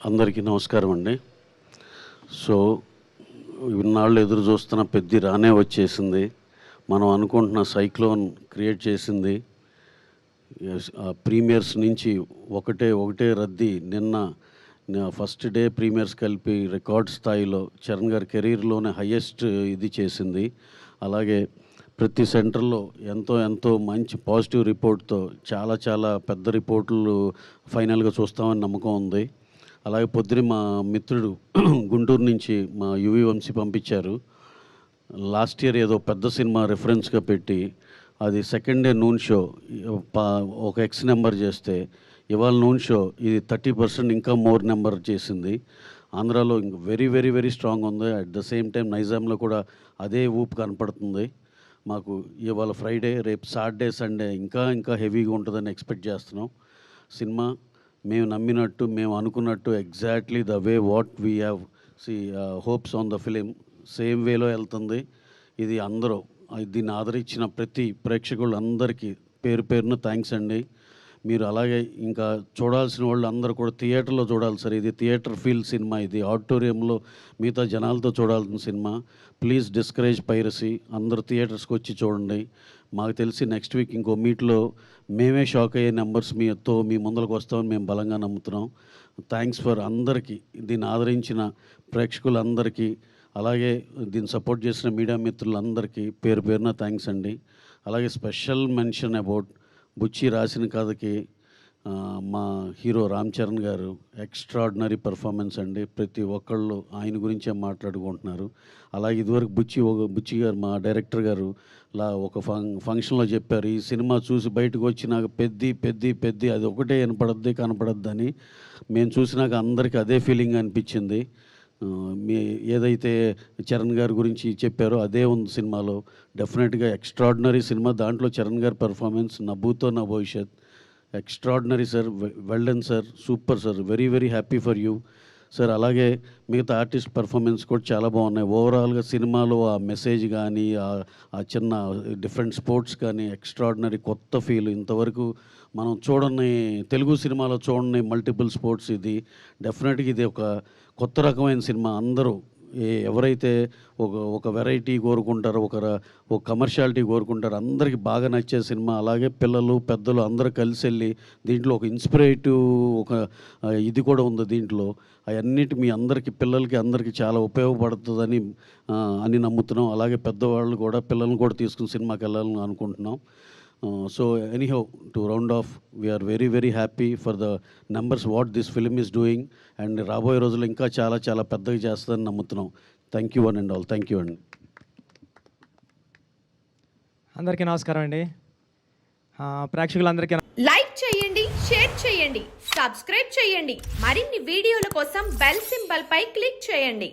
అందరికీ నమస్కారం అండి. సో ఇన్నాళ్ళు ఎదురు చూస్తున్న పెద్ది రానే వచ్చేసింది. మనం అనుకుంటున్న సైక్లోన్ క్రియేట్ చేసింది. ప్రీమియర్స్ నుంచి ఒకటే రద్దీ. నిన్న ఫస్ట్ డే ప్రీమియర్స్ కలిపి రికార్డ్ స్థాయిలో చరణ్ గారి కెరీర్లోనే హయ్యెస్ట్ ఇది చేసింది. అలాగే ప్రతి సెంటర్లో ఎంతో మంచి పాజిటివ్ రిపోర్ట్తో చాలా పెద్ద రిపోర్ట్లు ఫైనల్గా చూస్తామని నమ్మకం ఉంది. అలాగే పొద్దున మా మిత్రుడు గుంటూరు నుంచి మా యువి వంశీ పంపించారు. లాస్ట్ ఇయర్ ఏదో పెద్ద సినిమా రెఫరెన్స్గా పెట్టి అది సెకండ్ డే నూన్ షో ఒక ఎక్స్ నెంబర్ చేస్తే ఇవాళ నూన్ షో ఇది 30% ఇంకా మోర్ నెంబర్ చేసింది. ఆంధ్రాలో ఇంక వెరీ స్ట్రాంగ్ ఉంది. అట్ ద సేమ్ టైం నైజాంలో కూడా అదే ఊపు కనపడుతుంది. మాకు ఇవాళ ఫ్రైడే, రేపు సాటర్డే, సండే ఇంకా హెవీగా ఉంటుందని ఎక్స్పెక్ట్ చేస్తున్నాం. సినిమా మేము నమ్మినట్టు, మేము అనుకున్నట్టు exactly the way what we have hopes on the film same వేలో వెళ్తుంది. ఇది అందరూ దీన్ని ఆదరించిన ప్రతి ప్రేక్షకులందరికీ పేరున థ్యాంక్స్ అండి. మీరు అలాగే ఇంకా చూడాల్సిన వాళ్ళు అందరూ కూడా థియేటర్లో చూడాలి సార్. ఇది థియేటర్ ఫీల్ సినిమా. ఇది ఆడిటోరియంలో మిగతా జనాలతో చూడాల్సిన సినిమా. Please discourage piracy. అందరూ థియేటర్స్కి వచ్చి చూడండి. మాకు తెలిసి నెక్స్ట్ వీక్ ఇంకో మీట్లో మేమే షాక్ అయ్యే నెంబర్స్ మీ ముందరకు వస్తామని మేము బలంగా నమ్ముతున్నాం. థ్యాంక్స్ ఫర్ అందరికీ, దీన్ని ఆదరించిన ప్రేక్షకులందరికీ, అలాగే దీన్ని సపోర్ట్ చేసిన మీడియా మిత్రులందరికీ పేరున థ్యాంక్స్ అండి. అలాగే స్పెషల్ మెన్షన్ అబౌట్ బుచ్చి రాసిన కథకి మా హీరో రామ్ చరణ్ గారు ఎక్స్ట్రాడినరీ పర్ఫార్మెన్స్ అండి. ప్రతి ఒక్కళ్ళు ఆయన గురించే మాట్లాడుకుంటున్నారు. అలాగే ఇదివరకు బుచ్చి గారు మా డైరెక్టర్ గారు ఒక ఫంక్షన్లో చెప్పారు, ఈ సినిమా చూసి బయటకు వచ్చి నాకు పెద్ది అది ఒకటే కనపడద్దని. మేము చూసినాక అందరికీ అదే ఫీలింగ్ అనిపించింది. ఏదైతే చరణ్ గారి గురించి చెప్పారో అదే ఉంది సినిమాలో. డెఫినెట్గా ఎక్స్ట్రాడినరీ సినిమా. దాంట్లో చరణ్ గారి పర్ఫార్మెన్స్ నభూతో నా భవిష్యత్. Extraordinary sir. Well done sir. Super sir. Very happy for you sir. అలాగే మిగతా ఆర్టిస్ట్ పర్ఫార్మెన్స్ కూడా చాలా బాగున్నాయి. ఓవరాల్గా సినిమాలో ఆ మెసేజ్ కానీ, ఆ చిన్న డిఫరెంట్ స్పోర్ట్స్ కానీ ఎక్స్ట్రాడినరీ కొత్త ఫీల్. ఇంతవరకు మనం చూడని తెలుగు సినిమాలో చూడని మల్టిపుల్ స్పోర్ట్స్. ఇది డెఫినెట్గా ఇది ఒక కొత్త రకమైన సినిమా. అందరూ ఎవరైతే ఒక వెరైటీ కోరుకుంటారో, ఒక కమర్షియాలిటీ కోరుకుంటారో అందరికీ బాగా నచ్చే సినిమా. అలాగే పిల్లలు పెద్దలు అందరూ కలిసి వెళ్ళి దీంట్లో ఒక ఇన్స్పిరేటివ్ ఇది కూడా ఉంది దీంట్లో. అవన్నిటి మీ అందరికీ పిల్లలకి అందరికీ చాలా ఉపయోగపడుతుందని నమ్ముతున్నాం. అలాగే పెద్దవాళ్ళు కూడా పిల్లల్ని కూడా తీసుకుని సినిమాకి వెళ్ళాలని అనుకుంటున్నాం. So anyhow, to round off, we are very happy for the numbers what this film is doing, and రాబోయే రోజుల్లో ఇంకా చాలా పెద్దగా చేస్తుందని నమ్ముతున్నాం. Thank you one and all. Thank you అండి. అందరికీ నమస్కారం అండి. ప్రేక్షకులందరికీ లైక్ చేయండి, షేర్ చేయండి, సబ్స్క్రైబ్ చేయండి. మరిన్ని వీడియోల కోసం బెల్ సింబల్ పై క్లిక్ చేయండి.